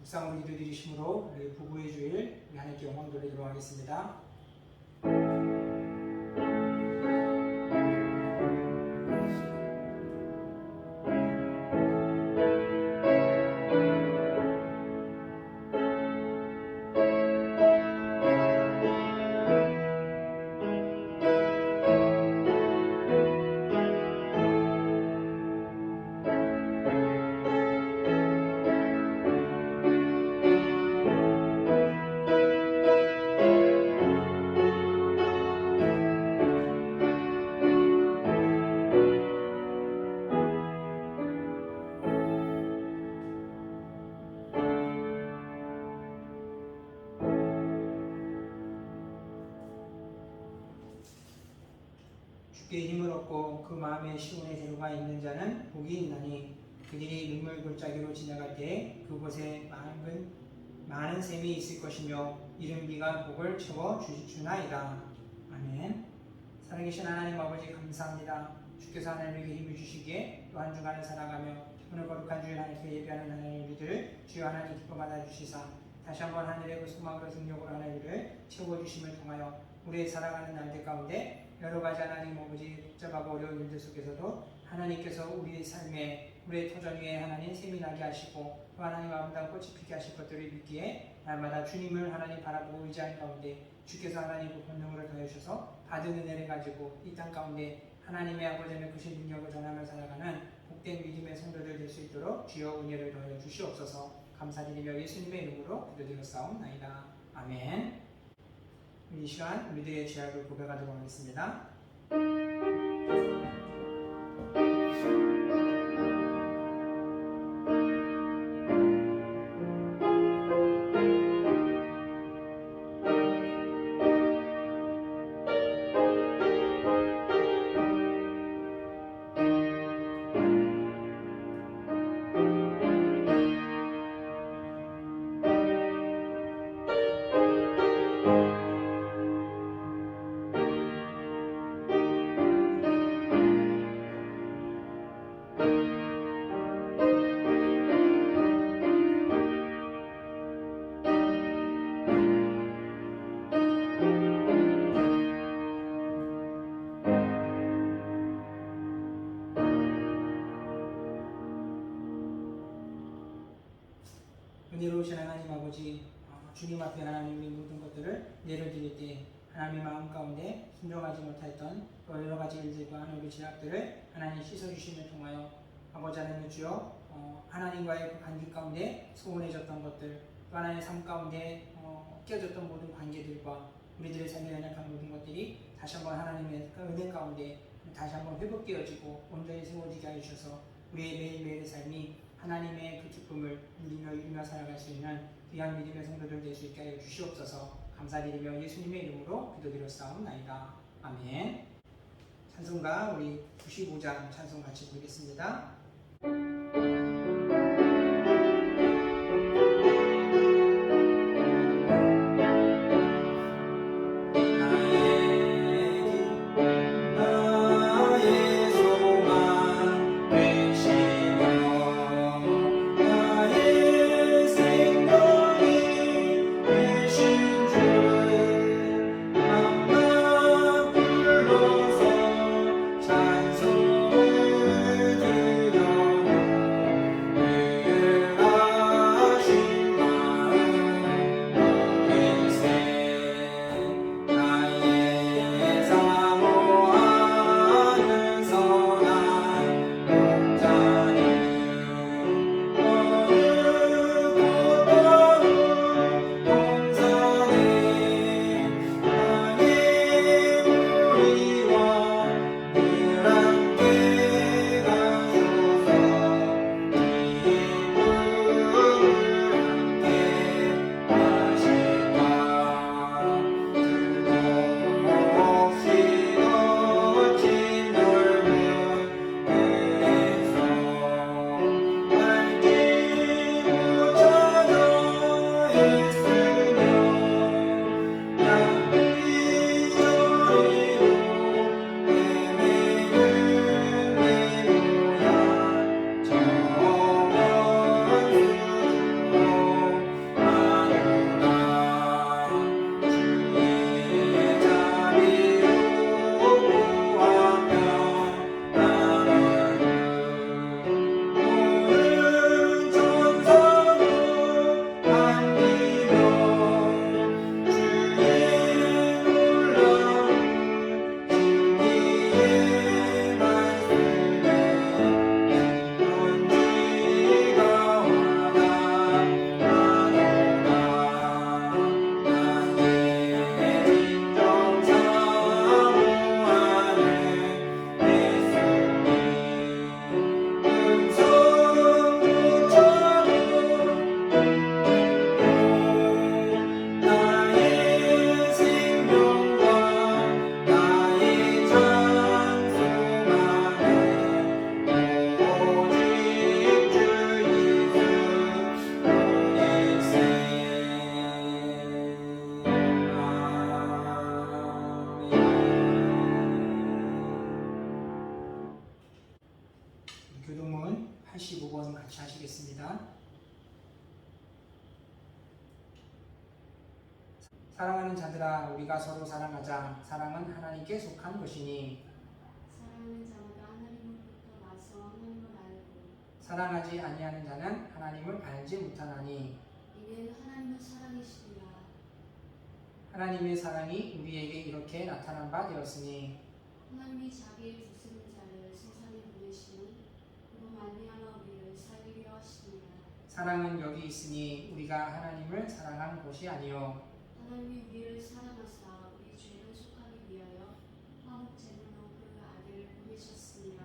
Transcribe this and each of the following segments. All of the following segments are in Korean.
묵상으로 기도드리심으로 우리 부부의 주일 우리 하나님께 영광 돌리도록 하겠습니다. 주께 힘을 얻고 그 마음에 시온의 재료가 있는 자는 복이 있나니 그들이 눈물 골짜기로 지나갈 때에 그곳에 많은 샘이 있을 것이며 이른 비가 복을 채워 주나이다. 아멘. 살아계신 하나님 아버지 감사합니다. 주께서 하나님에게 힘을 주시기에 또 한 주간을 살아가며 오늘 거룩한 주일 하나님께 예배하는 하나님의 우리들을 주여 하나님 기뻐 받아주시사 다시 한번 하늘의 그 소망으로 능력으로 하나님을 채워주심을 통하여 우리의 살아가는 날들 가운데 여러 가지 하나님 아버지 복잡하고 어려운 일들 속에서도 하나님께서 우리의 삶에 우리의 터전 위에 하나님 샘이 나게 하시고 또 하나님 아름다운 꽃이 피게 하실 것들을 믿기에 날마다 주님을 하나님 바라보고 의지하는 가운데 주께서 하나님 그 권능을 더해주셔서 받은 은혜를 가지고 이 땅 가운데 하나님의 아버지의 크신 능력을 전하며 살아가는 복된 믿음의 성도들 될 수 있도록 주여 은혜를 더해 주시옵소서. 감사드리며 예수님의 이름으로 기도드렸사옵나이다. 아멘. 이 시간 우리들의 죄악을 고백하도록 하겠습니다. 은혜로우신 하나님 아버지, 주님 앞에 하나님의 모든 것들을 내려드릴 때 하나님의 마음 가운데 순종하지 못했던 여러 가지 일들과 하나님의 죄악들을 하나님 씻어주심을 통하여 아버지 하나님 주여 하나님과의 그 관계 가운데 소원해졌던 것들 또 하나님의 삶 가운데 깨졌던 모든 관계들과 우리들의 삶에 연약한 모든 것들이 다시 한번 하나님의 은혜 가운데 다시 한번 회복되어지고 온전히 세워지게 하여 주셔서 우리의 매일매일의 삶이 하나님의 그 기쁨을 누리며 살아갈 수 있는 귀한 믿음의 성도들 될 수 있게 하여 주시옵소서. 감사드리며 예수님의 이름으로 기도드렸사옵나이다. 아멘. 찬송가 우리 95장 찬송 같이 부르겠습니다. 찬송을 드려 사랑하는 자들아 우리가 서로 사랑하자. 사랑은 하나님께 속한 것이니 사랑하는 자마다 하나님으로부터 나서 하나님을 알고 사랑하지 아니하는 자는 하나님을 알지 못하나니 이는 하나님은 사랑이시니라. 하나님의 사랑이 우리에게 이렇게 나타난 바 되었으니 하나님이 자기의 두스린 자를 세상에 보내시니 그로 말미암아 우리를 살리려 하시니라. 사랑은 여기 있으니 우리가 하나님을 사랑한 것이 아니요 하나님이 우리를 사랑하사 우리 죄를 속하기 위하여 화목 제물로 그 아들을 보내셨습니다.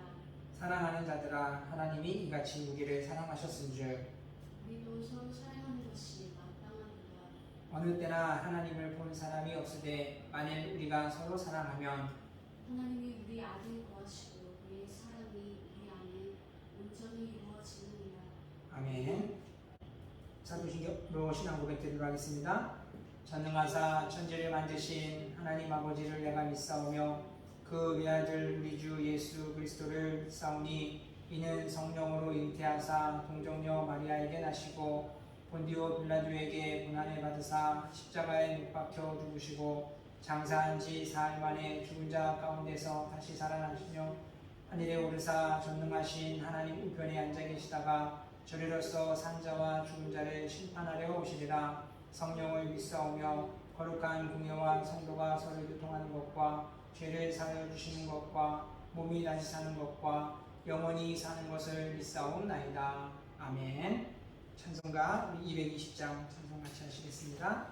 사랑하는 자들아 하나님이 이같이 우리를 사랑하셨은즉 우리도 서로 사랑하는 것이 마땅하도다. 어느 때나 하나님을 본 사람이 없으되 만일 우리가 서로 사랑하면 하나님이 우리 안에 거하시고 그의 사랑이 우리 안에 온전히 이루어지느니라. 아멘. 사도신경으로 신앙 고백드리도록 하겠습니다. 전능하사 천지를 만드신 하나님 아버지를 내가 믿사오며 그 외아들 우리 주 예수 그리스도를 믿사오니 이는 성령으로 잉태하사 동정녀 마리아에게 나시고 본디오 빌라도에게 고난을 받으사 십자가에 못 박혀 죽으시고 장사한 지 사흘 만에 죽은 자 가운데서 다시 살아나시며 하늘에 오르사 전능하신 하나님 우편에 앉아 계시다가 저리로서 산자와 죽은 자를 심판하려 오시리라. 성령을 믿사오며 거룩한 공예와 성도가 서로 교통하는 것과 죄를 사하여 주시는 것과 몸이 다시 사는 것과 영원히 사는 것을 믿사옵나이다. 아멘. 찬송가 220장 찬송 같이 하시겠습니다.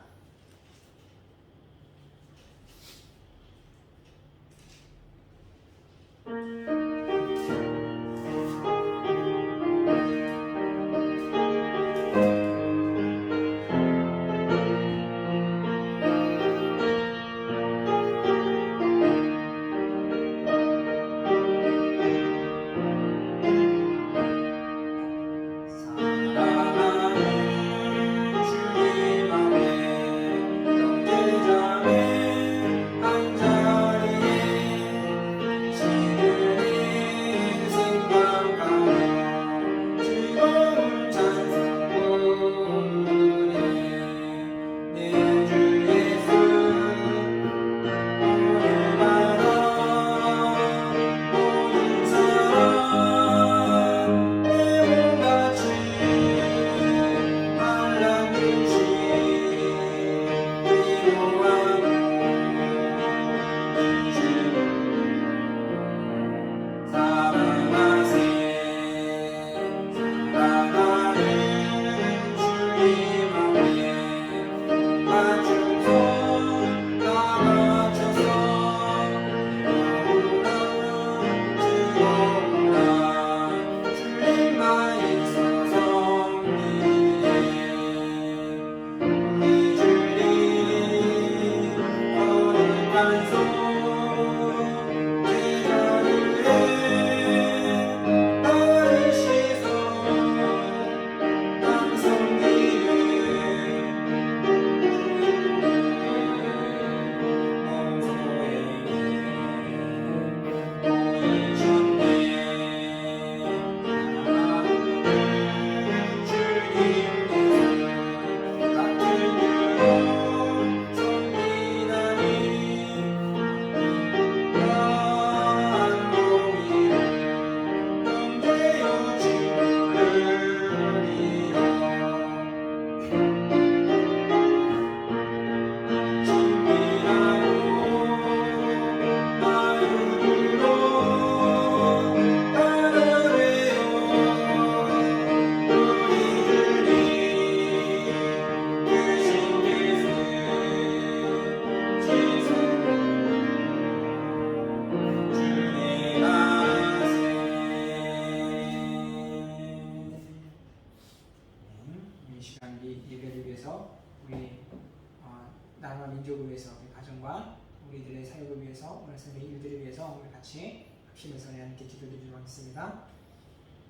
나라와 민족을 위해서, 우리 가정과 우리들의 사역을 위해서, 오늘 선생님 일들을 위해서 오늘 같이 합심해서 하나님께 기도드리도록 하겠습니다.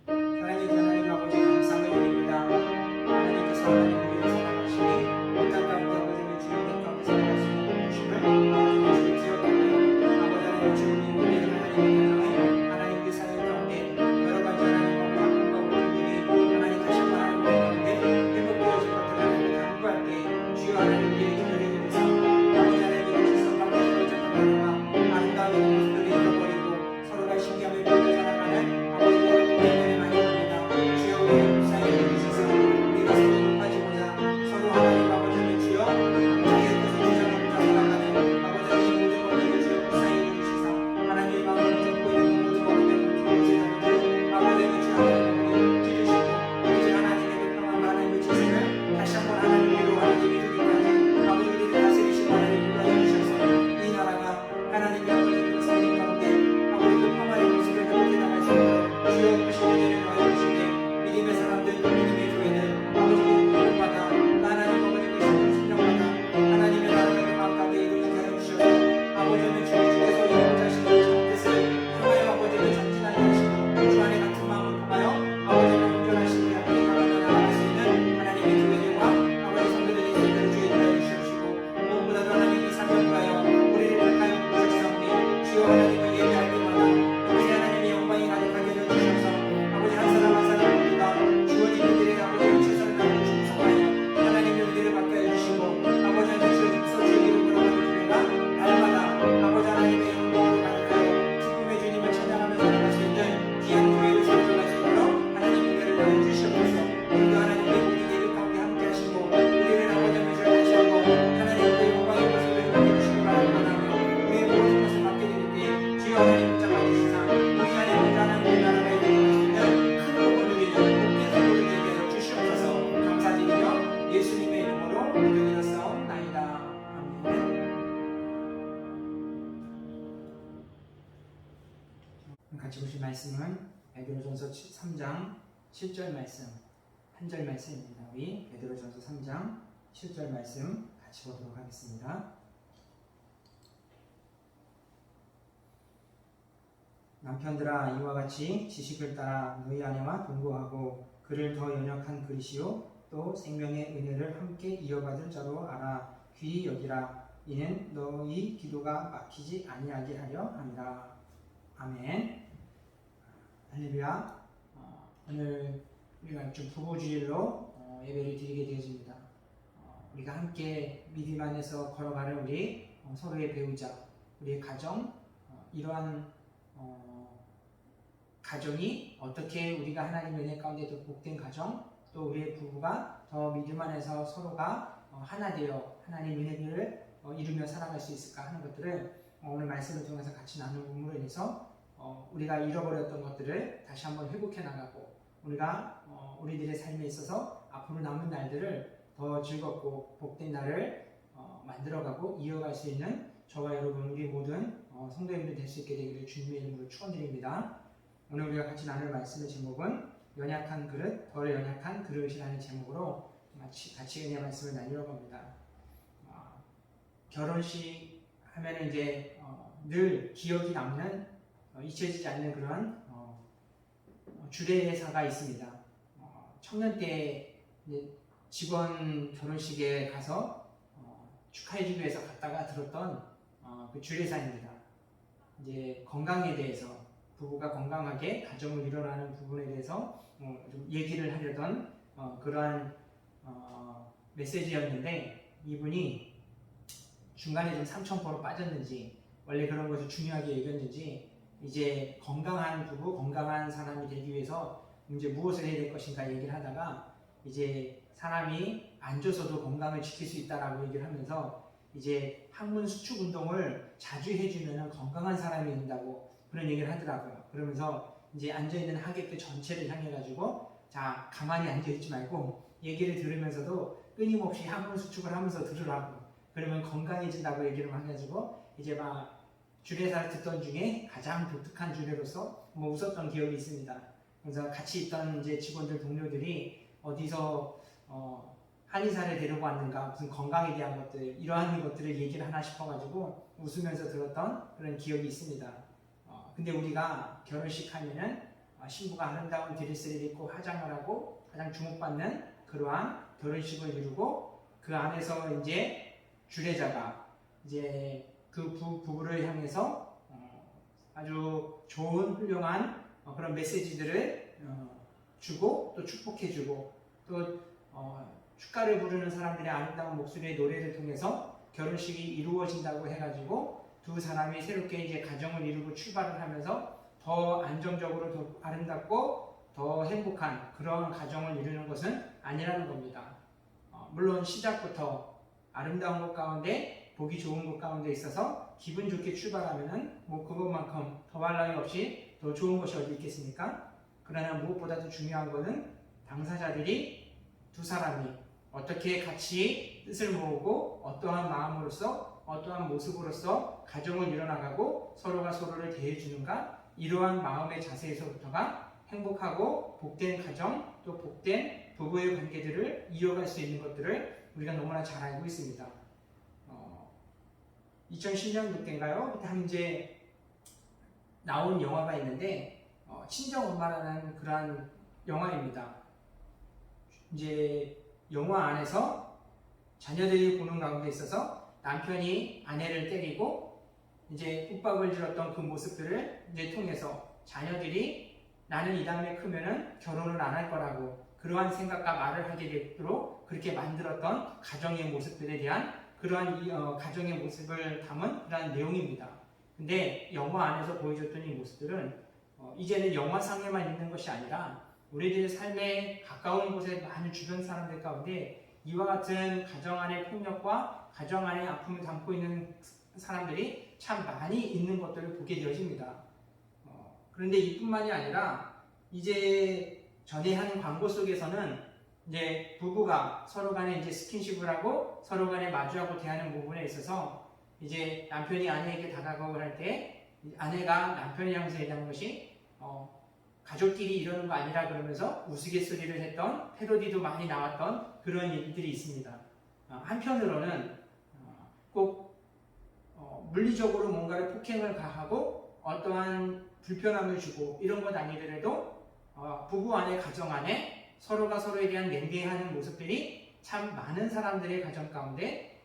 하나님 아버지 감사를 드립니다. 하나님께서 하나님 우리를 사랑하시니 이 땅 가운데 아버지를 주의 것 가운데 살아갈 수 있는 주심을 주의 기억하며 아버지 하나님 주님 우리 하나님의 하나님의 사역 가운데 여러 가지 하나님 아버지 아픔과 고통들이 하나님 다시 한번 하나님 가운데 회복되어질 것을 하나님 간구할 때 주여 하나님 우리의 기도를 드리면서 같이 보실 말씀은 베드로전서 3장 7절 말씀, 한 절 말씀입니다. 우리 베드로전서 3장 7절 말씀 같이 보도록 하겠습니다. 남편들아, 이와 같이 지식을 따라 너희 아내와 동거하고 그를 더 연약한 그리시요 또 생명의 은혜를 함께 이어받을 자로 알아 귀히 여기라. 이는 너희 기도가 막히지 아니하게 하려 함이라. 아멘. 할렐루야. 오늘 우리가 좀 부부주일로 예배를 드리게 되어집니다. 우리가 함께 믿음 안에서 걸어가는 우리 서로의 배우자, 우리의 가정, 이러한 가정이 어떻게 우리가 하나님의 은혜 가운데 더 복된 가정, 또 우리의 부부가 더 믿음 안에서 서로가 하나 되어 하나님의 은혜를 이루며 살아갈 수 있을까 하는 것들을 오늘 말씀을 통해서 같이 나누므로 인해서 우리가 잃어버렸던 것들을 다시 한번 회복해 나가고 우리가 우리들의 삶에 있어서 앞으로 남은 날들을 더 즐겁고 복된 날을 만들어가고 이어갈 수 있는 저와 여러분 우리 모든 성도님들 될 수 있게 되기를 주님의 이름으로 축원드립니다. 오늘 우리가 같이 나눌 말씀의 제목은 연약한 그릇, 덜 연약한 그릇이라는 제목으로 같이 은혜 말씀을 나누려고 합니다. 결혼식 하면 이제 늘 기억이 남는 잊혀지지 않는 그런 주례사가 있습니다. 청년 때 직원 결혼식에 가서 축하해주기 위해서 갔다가 들었던 그 주례사입니다. 이제 건강에 대해서 부부가 건강하게 가정을 이뤄나가는 부분에 대해서 좀 얘기를 하려던 그러한 메시지였는데 이분이 중간에 좀 삼천포로 빠졌는지 원래 그런 것을 중요하게 여겼는지 이제 건강한 부부, 건강한 사람이 되기 위해서 이제 무엇을 해야 될 것인가 얘기를 하다가 이제 사람이 앉아서도 건강을 지킬 수 있다라고 얘기를 하면서 이제 항문 수축 운동을 자주 해주면 건강한 사람이 된다고 그런 얘기를 하더라고요. 그러면서 이제 앉아있는 하객들 전체를 향해가지고 자, 가만히 앉아있지 말고 얘기를 들으면서도 끊임없이 항문 수축을 하면서 들으라고 그러면 건강해진다고 얘기를 해가지고 이제 막 주례사를 듣던 중에 가장 독특한 주례로서 웃었던 기억이 있습니다. 그래서 같이 있던 이제 직원들 동료들이 어디서 한의사를 데리고 왔는가 무슨 건강에 대한 것들 이러한 것들을 얘기를 하나 싶어가지고 웃으면서 들었던 그런 기억이 있습니다. 근데 우리가 결혼식 하면은 신부가 아름다운 드레스를 입고 화장을 하고 가장 주목받는 그러한 결혼식을 이루고 그 안에서 이제 주례자가 이제 그 부부를 향해서 아주 좋은 훌륭한 그런 메시지들을 주고 또 축복해주고 또 축가를 부르는 사람들의 아름다운 목소리의 노래를 통해서 결혼식이 이루어진다고 해가지고 두 사람이 새롭게 이제 가정을 이루고 출발을 하면서 더 안정적으로 더 아름답고 더 행복한 그런 가정을 이루는 것은 아니라는 겁니다. 물론 시작부터 아름다운 것 가운데 보기 좋은 것 가운데 있어서 기분 좋게 출발하면은 그것만큼 더할 나위 없이 더 좋은 것이 어디 있겠습니까? 그러나 무엇보다도 중요한 것은 당사자들이 두 사람이 어떻게 같이 뜻을 모으고 어떠한 마음으로서 어떠한 모습으로서 가정을 이뤄나가고 서로가 서로를 대해주는가 이러한 마음의 자세에서부터가 행복하고 복된 가정 또 복된 부부의 관계들을 이어갈 수 있는 것들을 우리가 너무나 잘 알고 있습니다. 2010년도 때인가요? 그때 이제 나온 영화가 있는데 친정엄마라는 그러한 영화입니다. 이제 영화 안에서 자녀들이 보는 가운데 있어서 남편이 아내를 때리고 이제 윽박을 질렀던 그 모습들을 이제 통해서 자녀들이 나는 이 다음에 크면은 결혼을 안 할 거라고 그러한 생각과 말을 하게 되도록 그렇게 만들었던 가정의 모습들에 대한 그러한 가정의 모습을 담은 그러한 내용입니다. 근데 영화 안에서 보여줬던 이 모습들은 이제는 영화상에만 있는 것이 아니라 우리들의 삶에 가까운 곳에 많은 주변 사람들 가운데 이와 같은 가정 안의 폭력과 가정 안의 아픔을 담고 있는 사람들이 참 많이 있는 것들을 보게 되어집니다. 그런데 이뿐만이 아니라 이제 전에 한 광고 속에서는 이제 부부가 서로 간에 이제 스킨십을 하고 서로 간에 마주하고 대하는 부분에 있어서 이제 남편이 아내에게 다가가고 할 때 아내가 남편을 향해서 얘기하는 것이 가족끼리 이러는 거 아니라 그러면서 우스갯소리를 했던 패러디도 많이 나왔던 그런 일들이 있습니다. 한편으로는 꼭 물리적으로 뭔가를 폭행을 가하고 어떠한 불편함을 주고 이런 것 아니더라도 부부 안에 가정 안에 서로가 서로에 대한 냉대하는 모습들이 참 많은 사람들의 가정 가운데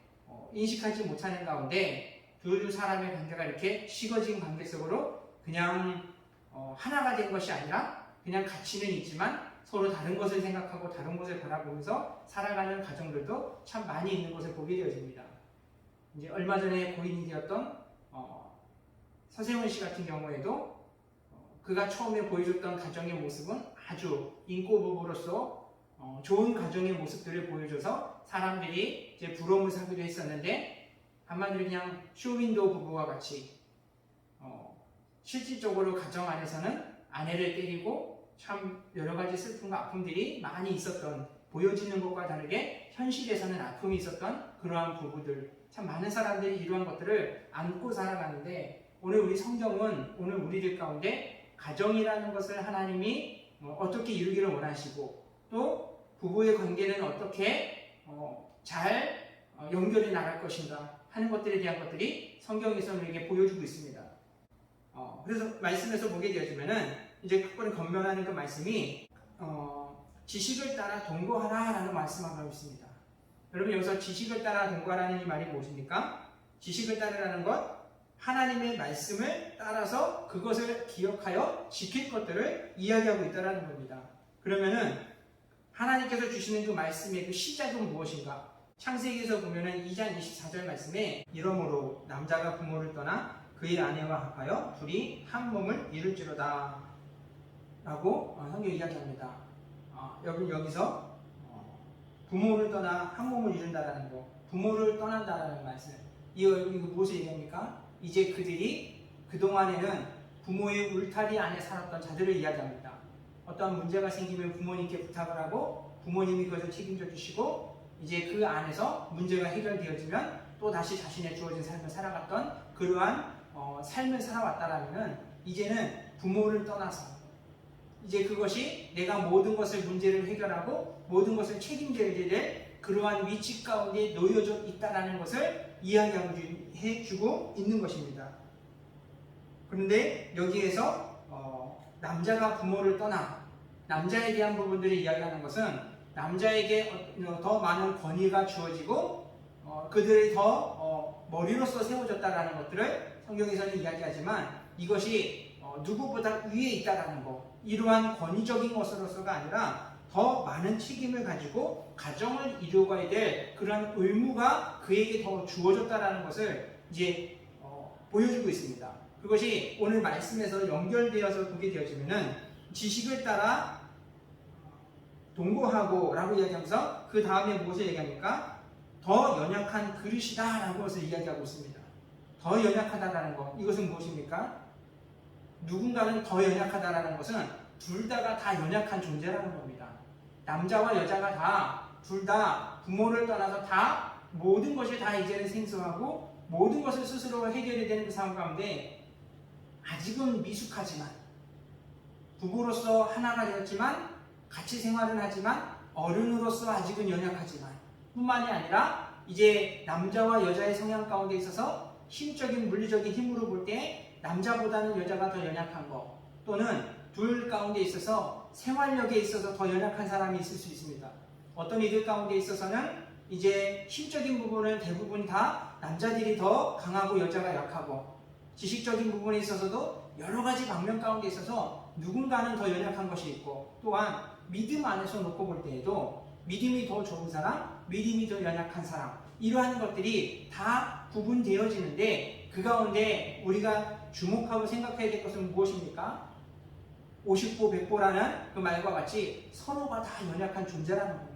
인식하지 못하는 가운데 두 사람의 관계가 이렇게 식어진 관계 속으로 그냥 하나가 된 것이 아니라 그냥 가치는 있지만 서로 다른 것을 생각하고 다른 것을 바라보면서 살아가는 가정들도 참 많이 있는 것을 보게 되어집니다. 이제 얼마 전에 고인이 되었던 서세훈 씨 같은 경우에도 그가 처음에 보여줬던 가정의 모습은 아주 인고 부부로서 좋은 가정의 모습들을 보여줘서 사람들이 이제 부러움을 사기도 했었는데 한마디로 그냥 쇼윈도우 부부와 같이 실질적으로 가정 안에서는 아내를 때리고 참 여러 가지 슬픔과 아픔들이 많이 있었던 보여지는 것과 다르게 현실에서는 아픔이 있었던 그러한 부부들 참 많은 사람들이 이러한 것들을 안고 살아가는데 오늘 우리 성경은 오늘 우리들 가운데 가정이라는 것을 하나님이 어떻게 이루기를 원하시고 또 부부의 관계는 어떻게 잘 연결해 나갈 것인가 하는 것들에 대한 것들이 성경에서 우리에게 보여주고 있습니다. 그래서 말씀에서 보게 되어지면은 이제 특별히 건면하는 그 말씀이 지식을 따라 동거하라 라는 말씀하고 있습니다. 여러분 여기서 지식을 따라 동거하라는 이 말이 무엇입니까? 지식을 따르라는 것 하나님의 말씀을 따라서 그것을 기억하여 지킬 것들을 이야기하고 있다는 겁니다. 그러면은 하나님께서 주시는 그 말씀의 그 시작은 무엇인가? 창세기에서 보면은 2장 24절 말씀에 이러므로 남자가 부모를 떠나 그의 아내와 합하여 둘이 한 몸을 이룰지로다 라고 성경이 이야기합니다. 여기서 부모를 떠나 한 몸을 이룬다라는 거, 부모를 떠난다라는 말씀. 이거 무엇을 얘기합니까? 이제 그들이 그동안에는 부모의 울타리 안에 살았던 자들을 이야기합니다. 어떠한 문제가 생기면 부모님께 부탁을 하고 부모님이 그것을 책임져 주시고 이제 그 안에서 문제가 해결되어지면 또 다시 자신의 주어진 삶을 살아갔던 그러한 삶을 살아왔다라면은 이제는 부모를 떠나서 이제 그것이 내가 모든 것을 문제를 해결하고 모든 것을 책임져야 될 그러한 위치 가운데 놓여져 있다라는 것을 이야기해주고 있는 것입니다. 그런데 여기에서 남자가 부모를 떠나 남자에 대한 부분들을 이야기하는 것은 남자에게 더 많은 권위가 주어지고 그들이 더 머리로서 세워졌다라는 것들을 성경에서는 이야기하지만 이것이 누구보다 위에 있다라는 것 이러한 권위적인 것으로서가 아니라 더 많은 책임을 가지고 가정을 이루어가야 될 그런 의무가 그에게 더 주어졌다라는 것을 이제 보여주고 있습니다. 그것이 오늘 말씀에서 연결되어서 보게 되어지면은 지식을 따라 동거하고 라고 이야기하면서 그 다음에 무엇을 얘기합니까? 더 연약한 그릇이다 라는 것을 이야기하고 있습니다. 더 연약하다라는 것 이것은 무엇입니까? 누군가는 더 연약하다라는 것은 둘 다가 다 연약한 존재라는 겁니다. 남자와 여자가 다 둘 다 부모를 떠나서 다 모든 것이 다 이제는 생소하고 모든 것을 스스로 해결해야 되는 그 상황 가운데 아직은 미숙하지만 부부로서 하나가 되었지만 같이 생활은 하지만 어른으로서 아직은 연약하지만 뿐만이 아니라 이제 남자와 여자의 성향 가운데 있어서 힘적인 물리적인 힘으로 볼 때 남자보다는 여자가 더 연약한 것 또는 둘 가운데 있어서 생활력에 있어서 더 연약한 사람이 있을 수 있습니다. 어떤 이들 가운데 있어서는 이제 힘적인 부분은 대부분 다 남자들이 더 강하고 여자가 약하고 지식적인 부분에 있어서도 여러 가지 방면 가운데 있어서 누군가는 더 연약한 것이 있고 또한 믿음 안에서 놓고 볼 때에도 믿음이 더 좋은 사람, 믿음이 더 연약한 사람 이러한 것들이 다 구분되어지는데 그 가운데 우리가 주목하고 생각해야 될 것은 무엇입니까? 50보 100보라는 그 말과 같이 서로가 다 연약한 존재라는 겁니다.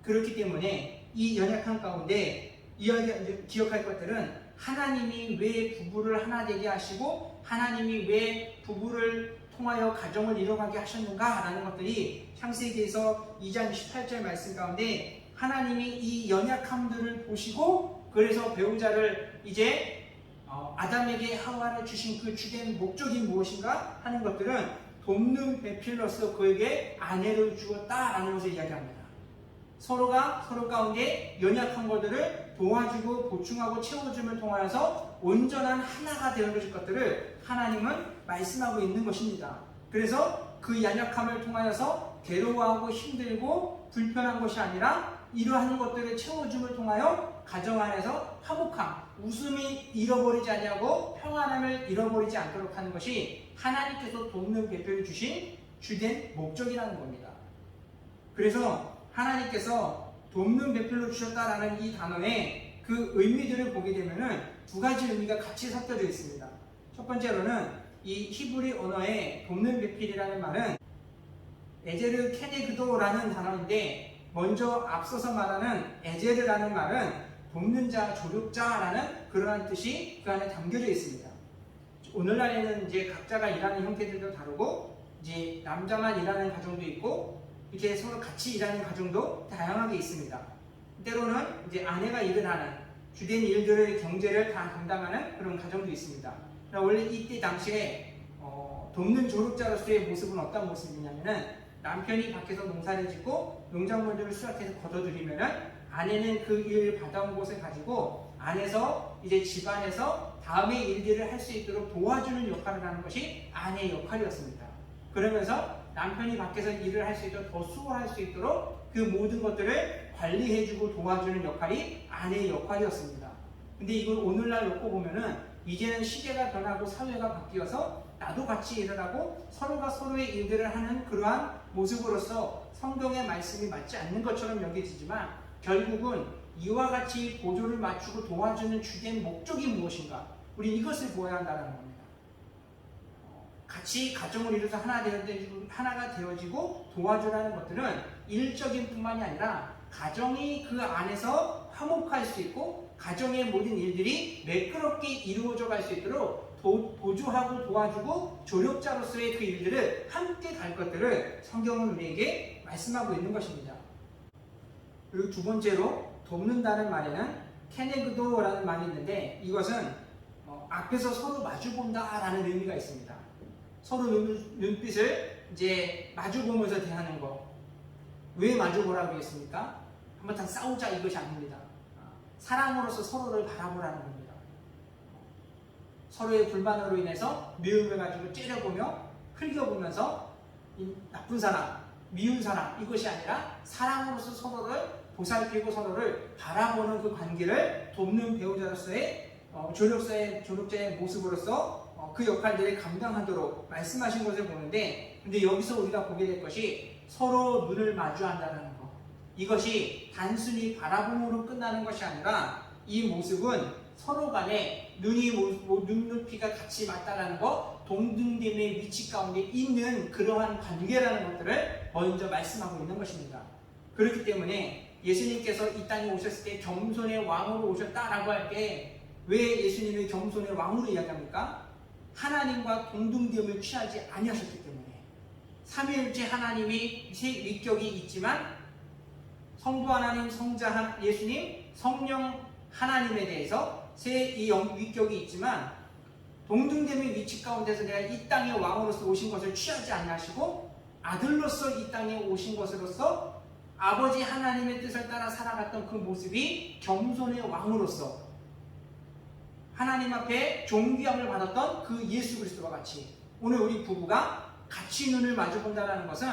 그렇기 때문에 이 연약한 가운데 기억할 것들은 하나님이 왜 부부를 하나 되게 하시고 하나님이 왜 부부를 통하여 가정을 이뤄가게 하셨는가 라는 것들이 창세기에서 2장 18절 말씀 가운데 하나님이 이 연약함들을 보시고 그래서 배우자를 이제 아담에게 하와를 주신 그 주된 목적이 무엇인가 하는 것들은 돕는 배필로서 그에게 아내를 주었다라는 것을 이야기합니다. 서로가 서로 가운데 연약한 것들을 도와주고 보충하고 채워줌을 통하여서 온전한 하나가 되어질 것들을 하나님은 말씀하고 있는 것입니다. 그래서 그 연약함을 통하여서 괴로워하고 힘들고 불편한 것이 아니라 이러한 것들을 채워줌을 통하여 가정 안에서 화목함, 웃음이 잃어버리지 않냐고 평안함을 잃어버리지 않도록 하는 것이 하나님께서 돕는 배필을 주신 주된 목적이라는 겁니다. 그래서 하나님께서 돕는 배필로 주셨다라는 이 단어의 그 의미들을 보게 되면은 두 가지 의미가 같이 섞여져 있습니다. 첫 번째로는 이 히브리 언어의 돕는 배필이라는 말은 에제르 케네그도라는 단어인데 먼저 앞서서 말하는 에제르라는 말은 돕는 자, 조력자라는 그러한 뜻이 그 안에 담겨져 있습니다. 오늘날에는 이제 각자가 일하는 형태들도 다르고 이제 남자만 일하는 가정도 있고 이렇게 서로 같이 일하는 가정도 다양하게 있습니다. 때로는 이제 아내가 일을 하는 주된 일들의 경제를 다 담당하는 그런 가정도 있습니다. 원래 이때 당시에 돕는 조력자로서의 모습은 어떤 모습이냐면은 남편이 밖에서 농사를 짓고 농작물들을 수확해서 걷어들이면은 아내는 그 일을 받아온 곳을 가지고 안에서 이제 집안에서 다음의 일들을 할 수 있도록 도와주는 역할을 하는 것이 아내의 역할이었습니다. 그러면서 남편이 밖에서 일을 할 수 있도록 더 수고할 수 있도록 그 모든 것들을 관리해주고 도와주는 역할이 아내의 역할이었습니다. 근데 이걸 오늘날 놓고 보면은 이제는 시대가 변하고 사회가 바뀌어서 나도 같이 일을 하고 서로가 서로의 일들을 하는 그러한 모습으로서 성경의 말씀이 맞지 않는 것처럼 여겨지지만 결국은 이와 같이 보조를 맞추고 도와주는 주된 목적이 무엇인가? 우리 이것을 보아야 한다는 겁니다. 같이 가정을 이루어서 하나가 되어지고 도와주라는 것들은 일적인 뿐만이 아니라 가정이 그 안에서 화목할 수 있고 가정의 모든 일들이 매끄럽게 이루어져 갈 수 있도록 보조하고 도와주고 조력자로서의 그 일들을 함께 갈 것들을 성경은 우리에게 말씀하고 있는 것입니다. 그리고 두 번째로 돕는다는 말에는 케네그도라는 말이 있는데 이것은 앞에서 서로 마주본다라는 의미가 있습니다. 서로 눈빛을 이제 마주보면서 대하는 거. 왜 마주보라고 했습니까? 한번 다 싸우자 이것이 아닙니다. 사랑으로서 서로를 바라보라는 겁니다. 서로의 불만으로 인해서 미움을 가지고 째려보며 흘겨보면서 이 나쁜 사람, 미운 사람 이것이 아니라 사랑으로서 서로를 보살피고 서로를 바라보는 그 관계를 돕는 배우자로서의 조력자의 모습으로서 그 역할들을 감당하도록 말씀하신 것을 보는데 근데 여기서 우리가 보게 될 것이 서로 눈을 마주한다는 것 이것이 단순히 바라봄으로 끝나는 것이 아니라 이 모습은 서로 간에 눈높이가 같이 맞다라는 것 동등됨의 위치 가운데 있는 그러한 관계라는 것들을 먼저 말씀하고 있는 것입니다. 그렇기 때문에 예수님께서 이 땅에 오셨을 때 겸손의 왕으로 오셨다라고 할 때 왜 예수님을 겸손의 왕으로 이야기합니까? 하나님과 동등됨을 취하지 아니하셨기 때문에 삼위일체 하나님이 세 위격이 있지만 성부 하나님, 성자 예수님, 성령 하나님에 대해서 세 위격이 있지만 동등됨의 위치 가운데서 내가 이 땅의 왕으로서 오신 것을 취하지 아니하시고 아들로서 이 땅에 오신 것으로서 아버지 하나님의 뜻을 따라 살아갔던 그 모습이 겸손의 왕으로서 하나님 앞에 존귀함을 받았던 그 예수 그리스도와 같이 오늘 우리 부부가 같이 눈을 마주본다는 것은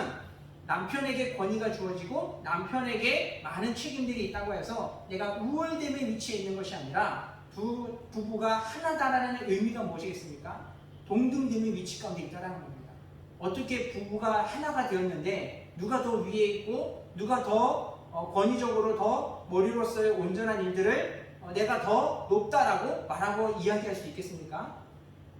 남편에게 권위가 주어지고 남편에게 많은 책임들이 있다고 해서 내가 우월됨의 위치에 있는 것이 아니라 두 부부가 하나다라는 의미가 무엇이겠습니까? 동등됨의 위치 가운데 있다는 겁니다. 어떻게 부부가 하나가 되었는데 누가 더 위에 있고 누가 더 권위적으로 더 머리로서의 온전한 일들을 내가 더 높다라고 말하고 이야기할 수 있겠습니까?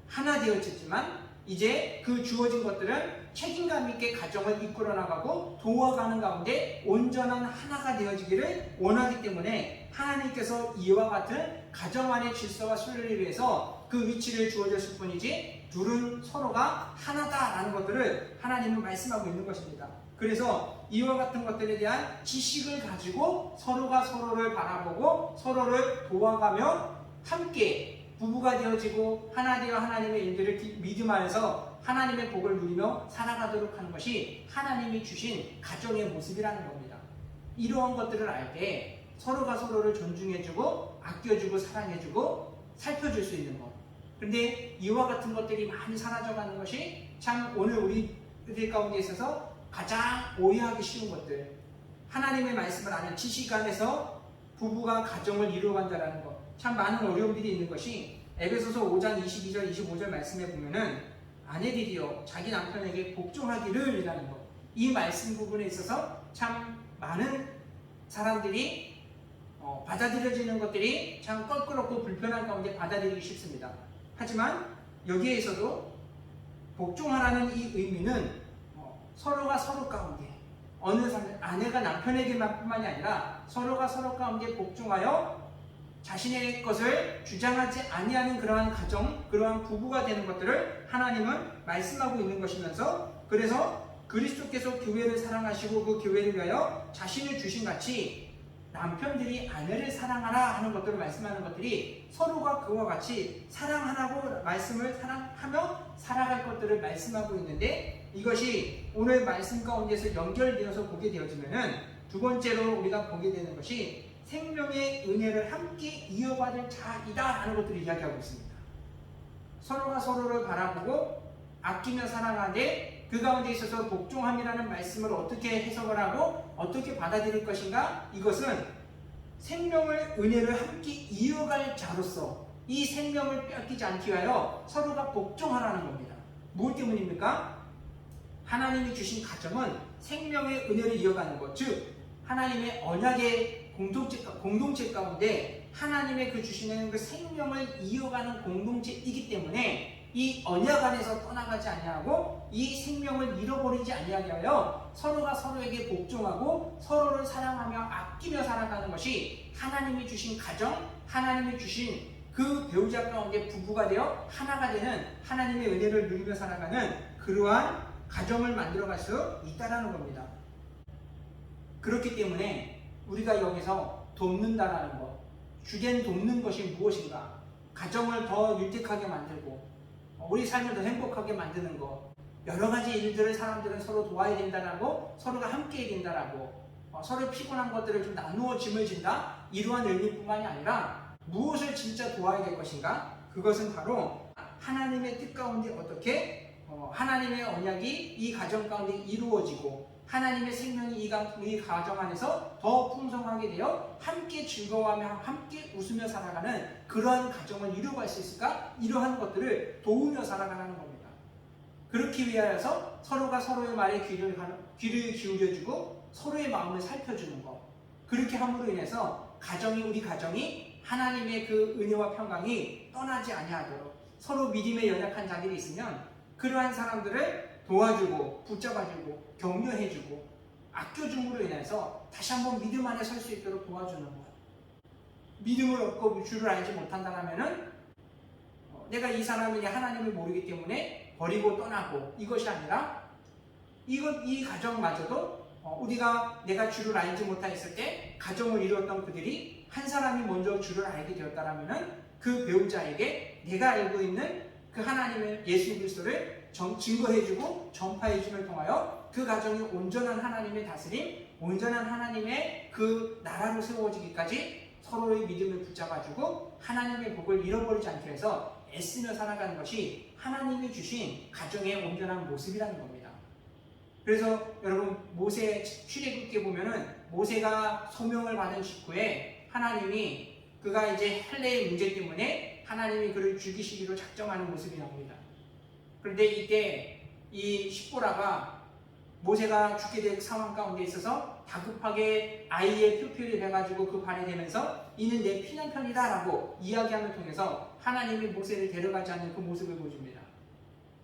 하나 되었지만 이제 그 주어진 것들은 책임감 있게 가정을 이끌어 나가고 도와가는 가운데 온전한 하나가 되어지기를 원하기 때문에 하나님께서 이와 같은 가정 안의 질서와 순리를 위해서 그 위치를 주어졌을 뿐이지 둘은 서로가 하나다라는 것들을 하나님은 말씀하고 있는 것입니다. 그래서 이와 같은 것들에 대한 지식을 가지고 서로가 서로를 바라보고 서로를 도와가며 함께 부부가 되어지고 하나 되어 하나님의 일들을 믿음 안에서 하나님의 복을 누리며 살아가도록 하는 것이 하나님이 주신 가정의 모습이라는 겁니다. 이러한 것들을 알 때 서로가 서로를 존중해주고 아껴주고 사랑해주고 살펴줄 수 있는 것. 그런데 이와 같은 것들이 많이 사라져가는 것이 참 오늘 우리들 가운데 있어서 가장 오해하기 쉬운 것들. 하나님의 말씀을 아는 지식 안에서 부부가 가정을 이루어간다는 것. 참 많은 어려움들이 있는 것이 에베소서 5장 22절 25절 말씀에 보면은 아내들이여 자기 남편에게 복종하기를 이라는 것. 이 말씀 부분에 있어서 참 많은 사람들이 받아들여지는 것들이 참 껄끄럽고 불편한 가운데 받아들이기 쉽습니다. 하지만 여기에서도 복종하라는 이 의미는 서로가 서로 가운데 아내가 남편에게만 뿐만이 아니라 서로가 서로 가운데 복종하여 자신의 것을 주장하지 아니하는 그러한 가정, 그러한 부부가 되는 것들을 하나님은 말씀하고 있는 것이면서 그래서 그리스도께서 교회를 사랑하시고 그 교회를 위하여 자신을 주신 같이 남편들이 아내를 사랑하라 하는 것들을 말씀하는 것들이 서로가 그와 같이 사랑하라고 말씀을 사랑하며 살아갈 것들을 말씀하고 있는데 이것이 오늘 말씀 가운데서 연결되어서 보게 되어지면은 두 번째로 우리가 보게 되는 것이 생명의 은혜를 함께 이어받을 자이다 하는 것들을 이야기하고 있습니다. 서로가 서로를 바라보고 아끼며 사랑하되 그 가운데 있어서 복종함이라는 말씀을 어떻게 해석을 하고 어떻게 받아들일 것인가? 이것은 생명을 은혜를 함께 이어갈 자로서 이 생명을 빼앗기지 않기 위하여 서로가 복종하라는 겁니다. 무엇 때문입니까? 하나님이 주신 가정은 생명의 은혜를 이어가는 것, 즉 하나님의 언약의 공동체 가운데 하나님의 그 주시는 그 생명을 이어가는 공동체이기 때문에 이 언약 안에서 떠나가지 아니하고 이 생명을 잃어버리지 아니하게 하여 서로가 서로에게 복종하고 서로를 사랑하며 아끼며 살아가는 것이 하나님이 주신 가정, 하나님이 주신 그 배우자 가운데 부부가 되어 하나가 되는 하나님의 은혜를 누리며 살아가는 그러한 가정을 만들어갈 수 있다는 겁니다. 그렇기 때문에 우리가 여기서 돕는다라는 것, 주된 돕는 것이 무엇인가? 가정을 더 윤택하게 만들고 우리 삶을 더 행복하게 만드는 것, 여러 가지 일들을 사람들은 서로 도와야 된다라고 서로가 함께 해야 된다라고 서로 피곤한 것들을 좀 나누어 짐을 진다 이러한 의미뿐만이 아니라 무엇을 진짜 도와야 될 것인가? 그것은 바로 하나님의 뜻 가운데 어떻게 하나님의 언약이 이 가정 가운데 이루어지고 하나님의 생명이 이 가정 안에서 더 풍성하게 되어 함께 즐거워하며 함께 웃으며 살아가는 그러한 가정을 이루어갈 수 있을까? 이러한 것들을 도우며 살아가는 겁니다. 그렇기 위하여서 서로가 서로의 말에 귀를 기울여주고 서로의 마음을 살펴주는 것. 그렇게 함으로 인해서 우리 가정이 하나님의 그 은혜와 평강이 떠나지 아니하도록 서로 믿음에 연약한 자들이 있으면 그러한 사람들을 도와주고 붙잡아주고 격려해주고 아껴줌으로 인해서 다시 한번 믿음 안에 설 수 있도록 도와주는 것. 믿음을 얻고 주를 알지 못한다면은 내가 이 사람이 하나님을 모르기 때문에 버리고 떠나고 이것이 아니라 이 가정마저도 내가 주를 알지 못했을 때 가정을 이루었던 그들이 한 사람이 먼저 주를 알게 되었다라면은 그 배우자에게 내가 알고 있는 그 하나님의 예수 그리스도를 증거해주고 전파해줌을 통하여 그 가정이 온전한 하나님의 다스림, 온전한 하나님의 그 나라로 세워지기까지 서로의 믿음을 붙잡아주고 하나님의 복을 잃어버리지 않게 해서 애쓰며 살아가는 것이 하나님이 주신 가정의 온전한 모습이라는 겁니다. 그래서 여러분 모세 출애굽기에 보면은 모세가 소명을 받은 직후에 하나님이 그가 이제 할례의 문제 때문에 하나님이 그를 죽이시기로 작정하는 모습이 나옵니다. 그런데 이때 이 십보라가 모세가 죽게 될 상황 가운데 있어서 다급하게 아이의 표표를 해가지고 그 발에 대면서 이는 내 피난편이다 라고 이야기함을 통해서 하나님이 모세를 데려가지 않는 그 모습을 보여줍니다.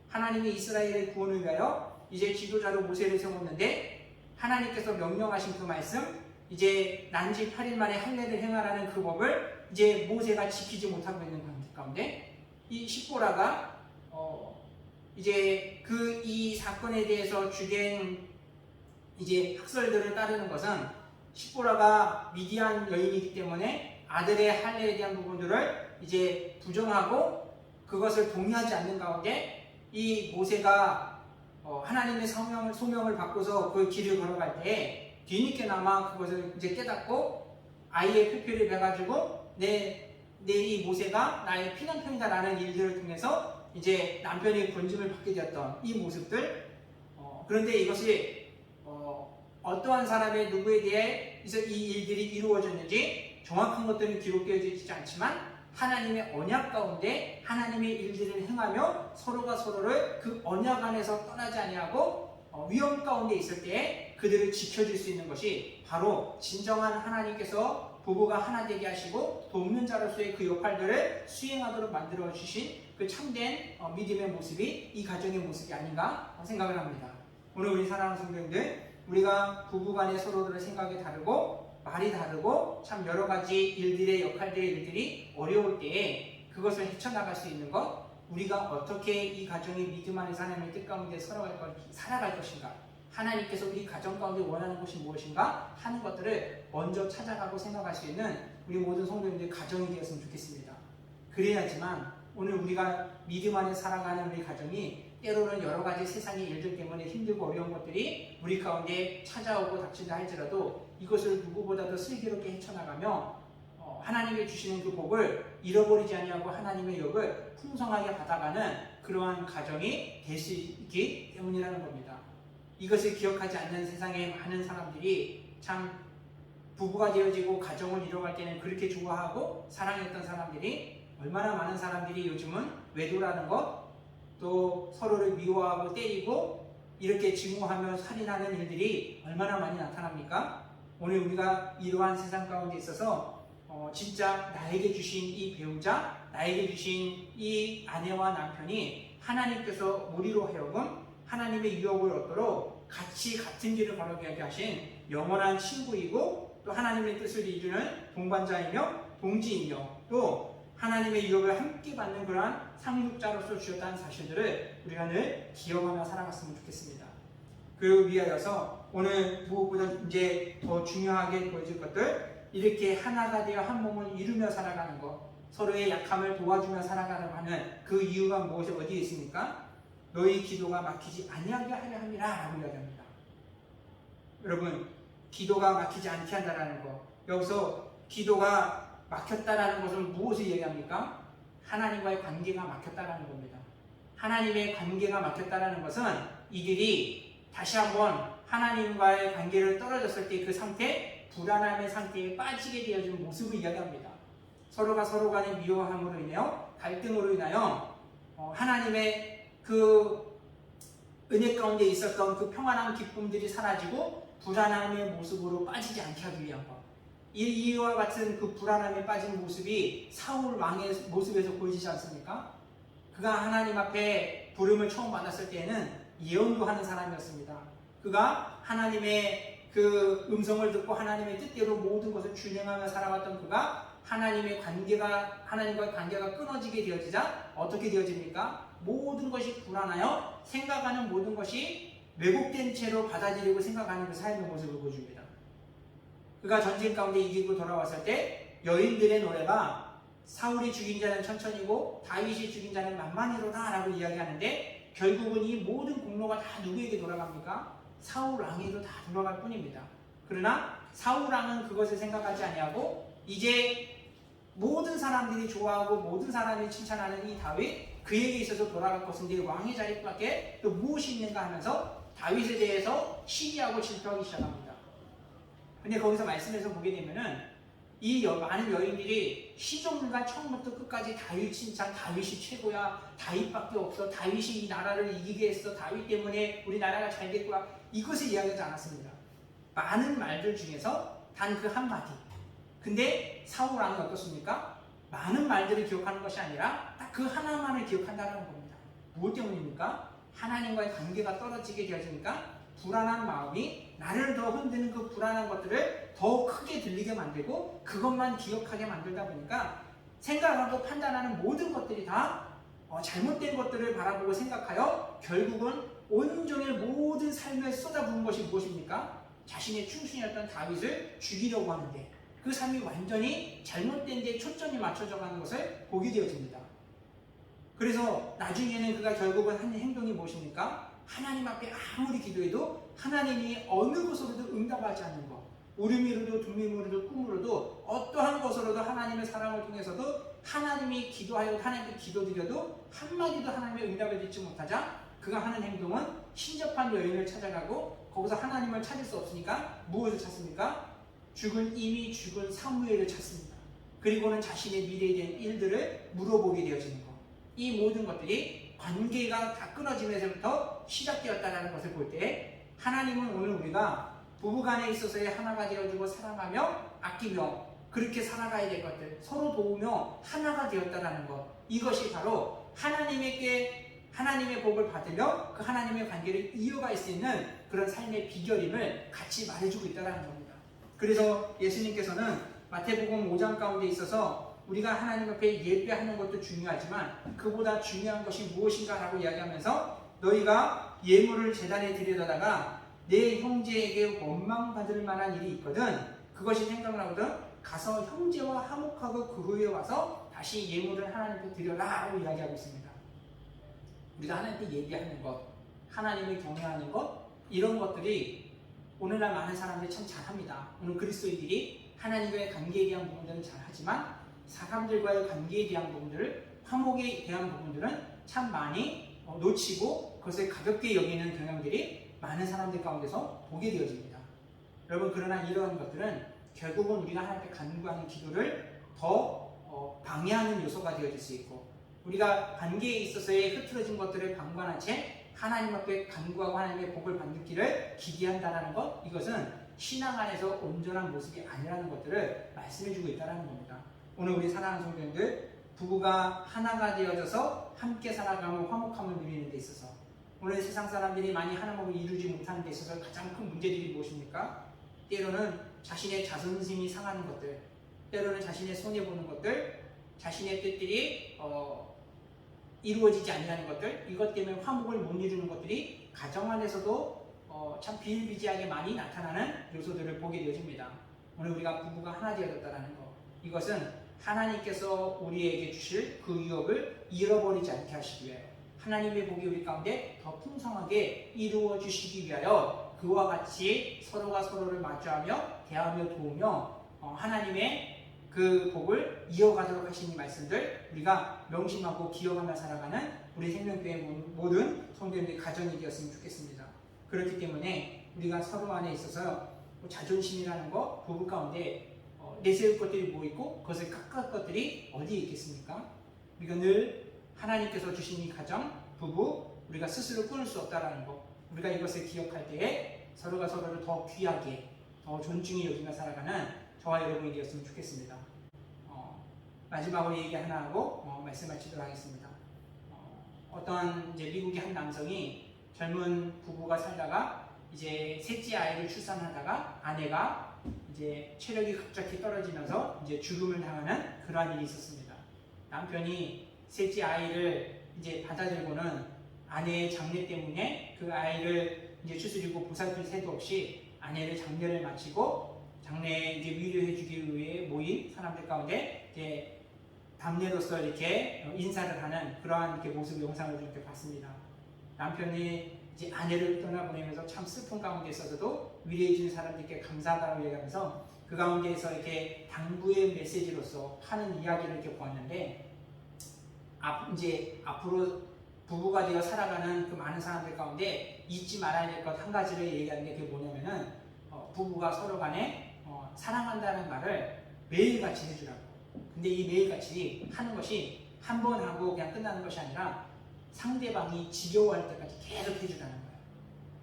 하나님이 이스라엘의 구원을 위하여 이제 지도자로 모세를 세웠는데 하나님께서 명령하신 그 말씀, 이제 난지 8일 만에 할례를 행하라는 그 법을 이제 모세가 지키지 못하고 있는 가운데 이 십보라가 이제 이 사건에 대해서 주된 이제 학설들을 따르는 것은 십보라가 미디안 여인이기 때문에 아들의 할례에 대한 부분들을 이제 부정하고 그것을 동의하지 않는 가운데 이 모세가 하나님의 소명을 받고서 그 길을 걸어갈 때 뒤늦게나마 그것을 이제 깨닫고 아이의 표표를 베가지고 내 이 모세가 나의 피난편이다라는 일들을 통해서 이제 남편의 권징을 받게 되었던 이 모습들. 그런데 이것이 어떠한 사람의 누구에 대해 이 일들이 이루어졌는지 정확한 것들은 기록되어지지 않지만 하나님의 언약 가운데 하나님의 일들을 행하며 서로가 서로를 그 언약 안에서 떠나지 아니하고 위험 가운데 있을 때 그들을 지켜줄 수 있는 것이 바로 진정한 하나님께서 부부가 하나 되게 하시고 돕는 자로서의 그 역할들을 수행하도록 만들어 주신 그 참된 믿음의 모습이 이 가정의 모습이 아닌가 생각을 합니다. 오늘 우리 사랑하는 성도님들, 우리가 부부간의 서로들의 생각이 다르고 말이 다르고 참 여러 가지 일들의 역할들의 일들이 어려울 때에 그것을 헤쳐나갈 수 있는 것, 우리가 어떻게 이 가정의 믿음 안에서 하나님의 뜻 가운데 살아갈 것인가, 하나님께서 우리 가정 가운데 원하는 것이 무엇인가 하는 것들을 먼저 찾아가고 생각할 수 있는 우리 모든 성도님들의 가정이 되었으면 좋겠습니다. 그래야지만 오늘 우리가 믿음 안에 살아가는 우리 가정이 때로는 여러 가지 세상의 일들 때문에 힘들고 어려운 것들이 우리 가운데 찾아오고 닥친다 할지라도 이것을 누구보다도 슬기롭게 헤쳐나가며 하나님이 주시는 그 복을 잃어버리지 아니하고 하나님의 역을 풍성하게 받아가는 그러한 가정이 될 수 있기 때문이라는 겁니다. 이것을 기억하지 않는 세상의 많은 사람들이 참 부부가 되어지고 가정을 이뤄갈 때는 그렇게 좋아하고 사랑했던 사람들이 얼마나 많은 사람들이 요즘은 외도라는 것, 또 서로를 미워하고 때리고 이렇게 증오하며 살인하는 일들이 얼마나 많이 나타납니까? 오늘 우리가 이러한 세상 가운데 있어서 진짜 나에게 주신 이 배우자, 나에게 주신 이 아내와 남편이 하나님께서 우리로 하여금 하나님의 유업을 얻도록 같이 같은 길을 걸어가게 하신 영원한 친구이고 또 하나님의 뜻을 이루는 동반자이며 동지이며 또 하나님의 유업을 함께 받는 그러한 상속자로서 주셨다는 사실들을 우리가 늘 기억하며 살아갔으면 좋겠습니다. 그리고 위하여서 오늘 무엇보다 이제 더 중요하게 보여줄 것들, 이렇게 하나가 되어 한 몸을 이루며 살아가는 것, 서로의 약함을 도와주며 살아가려고 하는 그 이유가 무엇이 어디에 있습니까? 너희 기도가 막히지 아니하게 하려 함이라 라고 이야기합니다. 여러분, 기도가 막히지 않게 한다는 것, 여기서 기도가 막혔다라는 것은 무엇을 얘기합니까? 하나님과의 관계가 막혔다라는 겁니다. 하나님의 관계가 막혔다라는 것은 이들이 다시 한번 하나님과의 관계를 떨어졌을 때 그 상태, 불안함의 상태에 빠지게 되어지는 모습을 이야기합니다. 서로가 서로 간의 미워함으로 인하여 갈등으로 인하여 하나님의 그 은혜 가운데 있었던 그 평안한 기쁨들이 사라지고 불안함의 모습으로 빠지지 않게 하기 위한 것. 이와 같은 그 불안함에 빠진 모습이 사울 왕의 모습에서 보이지 않습니까? 그가 하나님 앞에 부름을 처음 받았을 때에는 예언도 하는 사람이었습니다. 그가 하나님의 그 음성을 듣고 하나님의 뜻대로 모든 것을 준행하며 살아왔던 그가 하나님과의 관계가 끊어지게 되어지자 어떻게 되어집니까? 모든 것이 불안하여 생각하는 모든 것이 왜곡된 채로 받아들이고 생각하는 그 삶의 모습을 보여줍니다. 그가 전쟁 가운데 이기고 돌아왔을 때 여인들의 노래가 사울이 죽인 자는 천천히고 다윗이 죽인 자는 만만히로다 라고 이야기하는데 결국은 이 모든 공로가 다 누구에게 돌아갑니까? 사울 왕에게도 다 돌아갈 뿐입니다. 그러나 사울 왕은 그것을 생각하지 아니하고 이제 모든 사람들이 좋아하고 모든 사람이 칭찬하는 이 다윗, 그에게 있어서 돌아갈 것은 내 왕의 자리밖에 또 무엇이 있는가 하면서 다윗에 대해서 시기하고 질투하기 시작합니다. 근데 거기서 말씀에서 보게 되면은 이 많은 여인들이 시종일관 처음부터 끝까지 다윗 칭찬, 다윗이 최고야, 다윗밖에 없어, 다윗이 이 나라를 이기게 했어, 다윗 때문에 우리 나라가 잘 됐구나, 이것을 이야기하지 않았습니다. 많은 말들 중에서 단 그 한마디. 근데 사울 왕은 어떻습니까? 많은 말들을 기억하는 것이 아니라 딱 그 하나만을 기억한다는 겁니다. 무엇 때문입니까? 하나님과의 관계가 떨어지게 되어지니까 불안한 마음이 나를 더 흔드는 그 불안한 것들을 더 크게 들리게 만들고 그것만 기억하게 만들다 보니까 생각하고 판단하는 모든 것들이 다 잘못된 것들을 바라보고 생각하여 결국은 온종일 모든 삶에 쏟아부은 것이 무엇입니까? 자신의 충신이었던 다윗을 죽이려고 하는데 그 삶이 완전히 잘못된 데 초점이 맞춰져 가는 것을 보게 되어집니다. 그래서 나중에는 그가 결국은 하는 행동이 무엇입니까? 하나님 앞에 아무리 기도해도 하나님이 어느 것으로도 응답하지 않는 것, 우림으로도 둠림으로도 꿈으로도 어떠한 것으로도 하나님의 사랑을 통해서도 하나님이 기도하여 하나님께 기도드려도 한마디도 하나님의 응답을 듣지 못하자 그가 하는 행동은 신접한 여인을 찾아가고 거기서 하나님을 찾을 수 없으니까 무엇을 찾습니까? 이미 죽은 사무엘을 찾습니다. 그리고는 자신의 미래에 대한 일들을 물어보게 되어지는 것. 이 모든 것들이 관계가 다 끊어지면서부터 시작되었다는 것을 볼 때 하나님은 오늘 우리가 부부간에 있어서의 하나가 되어주고 사랑하며 아끼며 그렇게 살아가야 될 것들, 서로 도우며 하나가 되었다는 것, 이것이 바로 하나님의 복을 받으며 그 하나님의 관계를 이어갈 수 있는 그런 삶의 비결임을 같이 말해주고 있다는 겁니다. 그래서 예수님께서는 마태복음 5장 가운데 있어서 우리가 하나님 앞에 예배하는 것도 중요하지만 그보다 중요한 것이 무엇인가 라고 이야기하면서 너희가 예물을 제단에 드리려다가 내 형제에게 원망받을 만한 일이 있거든 그것이 생각을 하거든 가서 형제와 화목하고 그 후에 와서 다시 예물을 하나님께 드려라 라고 이야기하고 있습니다. 우리가 하나님께 얘기하는 것, 하나님을 경외하는 것, 이런 것들이 오늘날 많은 사람들이 참 잘합니다. 오늘 그리스도인들이 하나님과의 관계에 대한 부분들은 잘하지만 사람들과의 관계에 대한 부분들을, 화목에 대한 부분들은 참 많이 놓치고 그것을 가볍게 여기는 경향들이 많은 사람들 가운데서 보게 되어집니다. 여러분, 그러나 이러한 것들은 결국은 우리가 하나님께 간구하는 기도를 더 방해하는 요소가 되어질 수 있고 우리가 관계에 있어서의 흐트러진 것들을 방관한 채 하나님 앞에 간구하고 하나님의 복을 받는 길을 기대한다는 것, 이것은 신앙 안에서 온전한 모습이 아니라는 것들을 말씀해주고 있다는 겁니다. 오늘 우리 사랑하는 성도님들, 부부가 하나가 되어져서 함께 살아가며 화목함을 누리는 데 있어서 오늘 세상 사람들이 많이 하나님을 이루지 못하는 데 있어서 가장 큰 문제들이 무엇입니까? 때로는 자신의 자존심이 상하는 것들, 때로는 자신의 손해보는 것들, 자신의 뜻들이 이루어지지 않는 것들, 이것 때문에 화목을 못 이루는 것들이 가정 안에서도 참 비일비재하게 많이 나타나는 요소들을 보게 되어집니다. 오늘 우리가 부부가 하나 되어졌다는 것, 이것은 하나님께서 우리에게 주실 그 유업을 잃어버리지 않게 하시기 위하여 하나님의 복이 우리 가운데 더 풍성하게 이루어 주시기 위하여 그와 같이 서로가 서로를 마주하며 대하며 도우며 하나님의 그 복을 이어가도록 하시는 말씀들 우리가 명심하고 기억하며 살아가는 우리 생명교회 모든 성도님들의 가정이 되었으면 좋겠습니다. 그렇기 때문에 우리가 서로 안에 있어서 자존심이라는 것, 부부 가운데 내세울 것들이 뭐 있고 그것을 깎을 것들이 어디에 있겠습니까? 우리가 늘 하나님께서 주신 이 가정, 부부, 우리가 스스로 끊을 수 없다는 것, 우리가 이것을 기억할 때에 서로가 서로를 더 귀하게, 더 존중히 여기며 살아가는 저와 여러분이 되었으면 좋겠습니다. 마지막으로 얘기 하나 하고 말씀 마치도록 하겠습니다. 어떤 이제 미국의 한 남성이 젊은 부부가 살다가 이제 셋째 아이를 출산하다가 아내가 이제 체력이 갑자기 떨어지면서 이제 죽음을 당하는 그러한 일이 있었습니다. 남편이 셋째 아이를 이제 받아들고는 아내의 장례 때문에 그 아이를 이제 추스리고 보살필 새도 없이 아내를 장례를 마치고 장례에 이제 위로해주기 위해 모인 사람들 가운데 이제 담례로서 이렇게 인사를 하는 그러한 이렇게 모습 영상을 이렇게 봤습니다. 남편이 이제 아내를 떠나보내면서 참 슬픈 가운데 있어서도 위로해주는 사람들께 감사하다고 얘기하면서 그 가운데에서 이렇게 당부의 메시지로서 하는 이야기를 이렇게 보았는데 이제 앞으로 부부가 되어 살아가는 그 많은 사람들 가운데 잊지 말아야 될 것 한 가지를 얘기하는 게 그게 뭐냐면은 부부가 서로 간에 사랑한다는 말을 매일같이 해주라고. 근데 이 매일같이 하는 것이 한 번 하고 그냥 끝나는 것이 아니라 상대방이 지겨워할 때까지 계속 해주라는 거예요.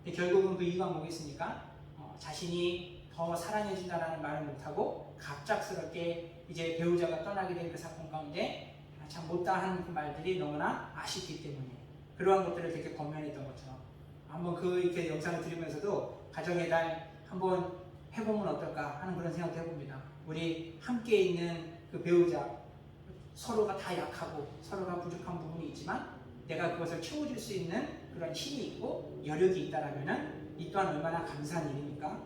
근데 결국은 그 이유가 뭐겠습니까? 자신이 더 사랑해준다는 말을 못하고 갑작스럽게 이제 배우자가 떠나게 된 그 사건 가운데 참 못다한 그 말들이 너무나 아쉽기 때문에 그러한 것들을 되게 권면했던 것처럼 한번 그 이렇게 영상을 들으면서도 가정의 달 한번 해보면 어떨까 하는 그런 생각도 해봅니다. 우리 함께 있는 그 배우자 서로가 다 약하고 서로가 부족한 부분이 있지만 내가 그것을 채워줄 수 있는 그런 힘이 있고 여력이 있다라면은 이 또한 얼마나 감사한 일입니까?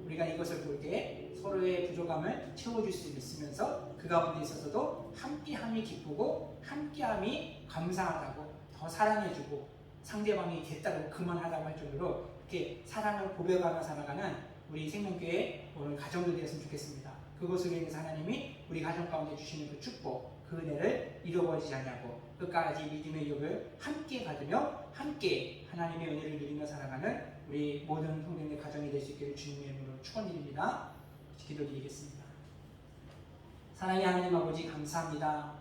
우리가 이것을 볼 때 서로의 부족함을 채워줄 수 있으면서 그 가운데 있어서도 함께함이 기쁘고 함께함이 감사하다고 더 사랑해주고 상대방이 됐다고 그만하다고 할 정도로 이렇게 사랑을 고백하며 살아가는 우리 생명교회 오늘 가정도 되었으면 좋겠습니다. 그것을 위해서 하나님이 우리 가정 가운데 주시는 그 축복, 그 은혜를 잃어버리지 않냐고 끝까지 믿음의 욕을 함께 받으며 함께 하나님의 은혜를 누리며 살아가는 우리 모든 성도님의 가정이 될 수 있기를 주님의 이름으로 축원드립니다. 기도드리겠습니다. 사랑의 하나님 아버지 감사합니다.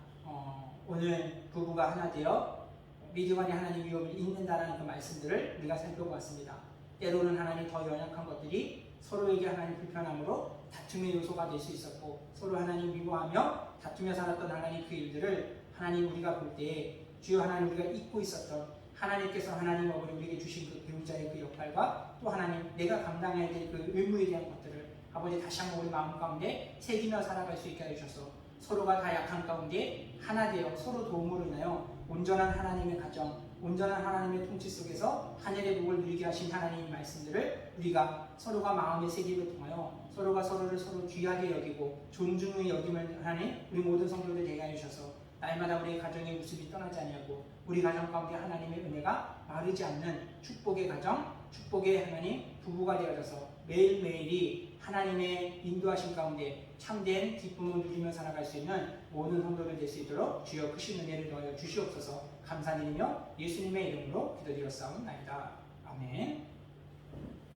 오늘 부부가 하나 되어 믿음 안에 하나님 위험을 잊는다라는 그 말씀들을 우리가 살펴보았습니다. 때로는 하나님 더 연약한 것들이 서로에게 하나님 불편함으로 다툼의 요소가 될 수 있었고 서로 하나님 미워하며 다투며 살았던 하나님 그 일들을 하나님 우리가 볼 때 주여 하나님 우리가 잊고 있었던 하나님께서 하나님 아버지 우리에게 주신 그 배우자의 그 역할과 또 하나님 내가 감당해야 될 그 의무에 대한 것들을 아버지 다시 한번 우리 마음 가운데 새기며 살아갈 수 있게 해주셔서 서로가 다 약한 가운데 하나 되어 서로 도움으로 인하여 온전한 하나님의 가정, 온전한 하나님의 통치 속에서 하늘의 복을 누리게 하신 하나님의 말씀들을 우리가 서로가 마음의 세계를 통하여 서로가 서로를 서로 귀하게 여기고 존중의 여김을 하나님 우리 모든 성도들 되게 해주셔서 날마다 우리의 가정의 웃음이 떠나지 아니하고 우리 가정 가운데 하나님의 은혜가 마르지 않는 축복의 가정, 축복의 하나님 부부가 되어져서 매일매일이 하나님의 인도하심 가운데 참된 기쁨을 누리며 살아갈 수 있는 모든 성도들 될 수 있도록 주여 크신 은혜를 더하여 주시옵소서. 감사드리며 예수님의 이름으로 기도드렸사옵나이다. 아멘.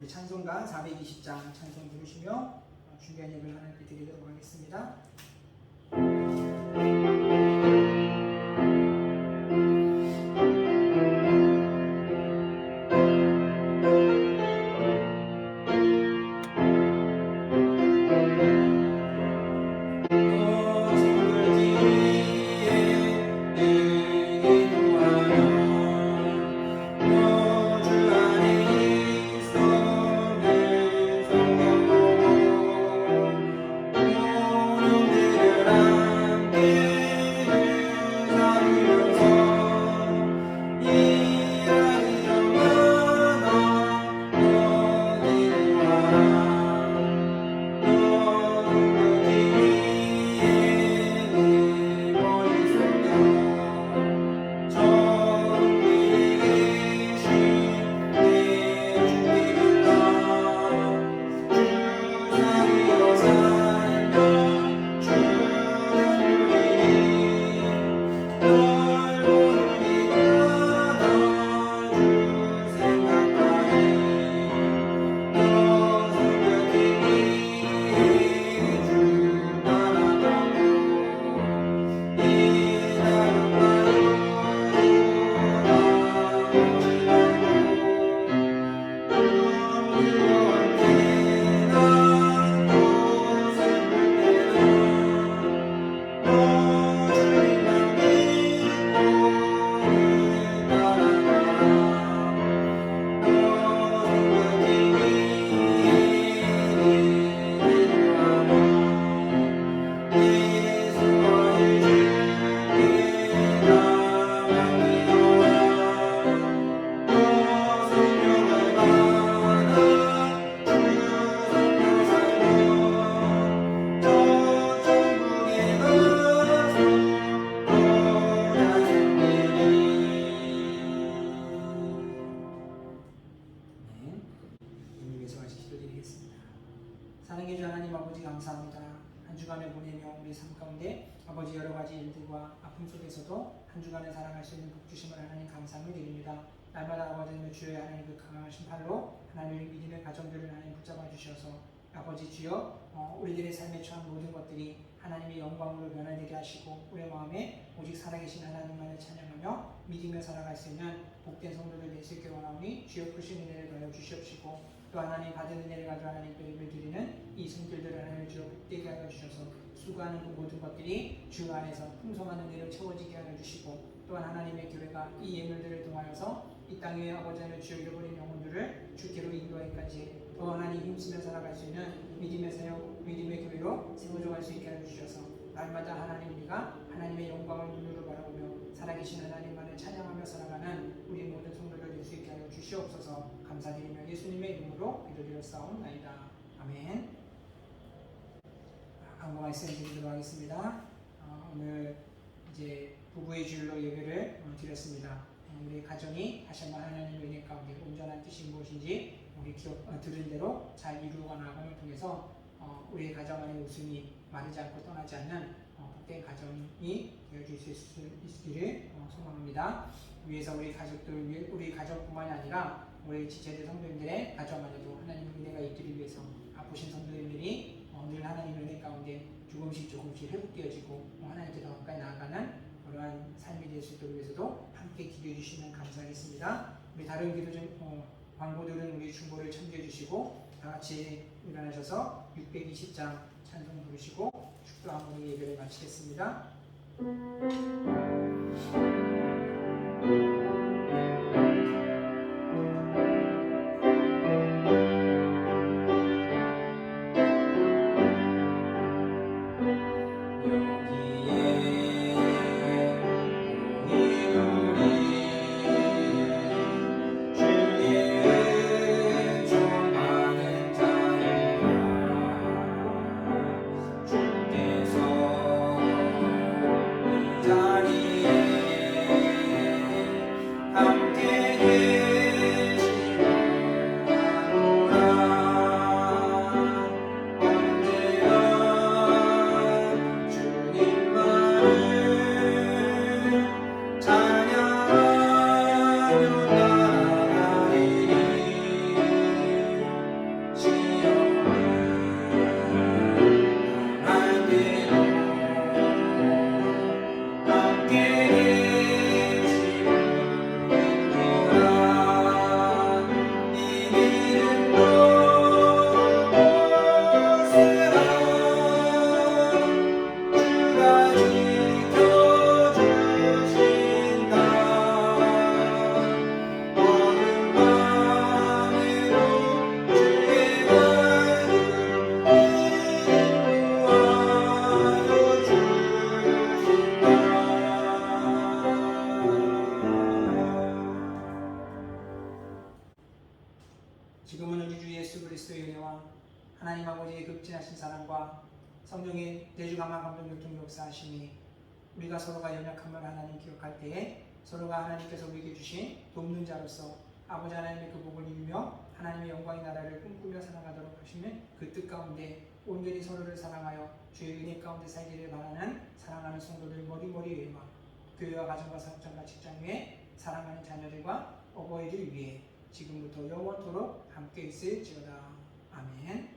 찬송가 420장 찬송 부르시며 준비한 예배를 하나님께 드리도록 하겠습니다. 사랑해 주 하나님 아버지 감사합니다. 한 주간을 보내며 우리 삶 가운데 아버지 여러 가지 일들과 아픔 속에서도 한 주간을 살아갈 수 있는 복 주심을 하나님 감사함을 드립니다. 날마다 아버지는 주의 하나님 그 강하신 팔로 하나님의 믿음의 가정들을 하나님 붙잡아 주셔서 아버지 주여 우리들의 삶에 처한 모든 것들이 하나님의 영광으로 변화되게 하시고 우리 마음에 오직 살아계신 하나님만을 찬양하며 믿으며 살아갈 수 있는 복된 성도들 될 수 있게 원하오니 주여 크신 은혜를 더하여 주시옵시고 또 하나님 받은 은혜를 가지고 하나님께 예배 드리는 이 손길들을 하나님 주여 복되게 하여 주셔서 수고하는 그 모든 것들이 주 안에서 풍성한 은혜로 채워지게 하여 주시고 또한 하나님의 교회가 이 예물들을 통하여서 이 땅 위에 아버지 하나님 주여 잃어버린 영혼들을 주께로 인도하기까지 또 하나님 힘쓰며 살아갈 수 있는 믿음의 사역, 믿음의 교회로 세워져갈 수 있게 하여 주셔서 날마다 하나님 우리가 하나님의 영광을 눈으로 바라보며 살아계신 하나님만을 찬양하며 살아가는 우리 모든 성도들 될 수 있게 하여 주시옵소서. 감사드리며 예수님의 이름으로 기도드렸사옵나이다. 아멘. 광고 말씀 드리도록 하겠습니다. 오늘 이제 부부의 주일로 예배를 드렸습니다. 우리 가정이 다시 한번 하나님의 은혜 가운데 온전한 뜻이 무엇인지 우리 들은 대로 잘 이루어 나감을 통해서 우리의 가정 안에 웃음이 마르지 않고 떠나지 않는 복된 가정이 되어질 수 있기를 소망합니다. 위에서 우리 가족들, 우리 가족뿐만이 아니라 우리 지체들 성도님들의 가정 안에도 하나님의 은혜가 있기를 위해서 아프신 성도님들이 늘 하나님의 은혜 가운데 조금씩 회복되어지고 하나님께 더 가까이 나아가는 그러한 삶이 될 수 있도록 위해서도 함께 기도해 주시면 감사하겠습니다. 우리 다른 기도 광고들은 우리 중보를 참조해 주시고 다 같이 일어나셔서 620장 찬송 부르시고 축도함으로 예배를 마치겠습니다. 지금은 우리 주 예수 그리스도의 은혜와 하나님 아버지의 극진하신 사랑과 성령의 내주감화 감동교통 역사하심이 우리가 서로가 연약함을 하나님 기억할 때에 서로가 하나님께서 우리에게 주신 돕는 자로서 아버지 하나님의 그 복을 이루며 하나님의 영광의 나라를 꿈꾸며 살아가도록 하시는 그 뜻 가운데 온전히 서로를 사랑하여 주의 은혜 가운데 살기를 바라는 사랑하는 성도들 머리머리 위에와 교회와 가정과 사업장과 직장 위에 사랑하는 자녀들과 어버이들 위해 지금부터 영원토록 함께 있을지어다. 아멘.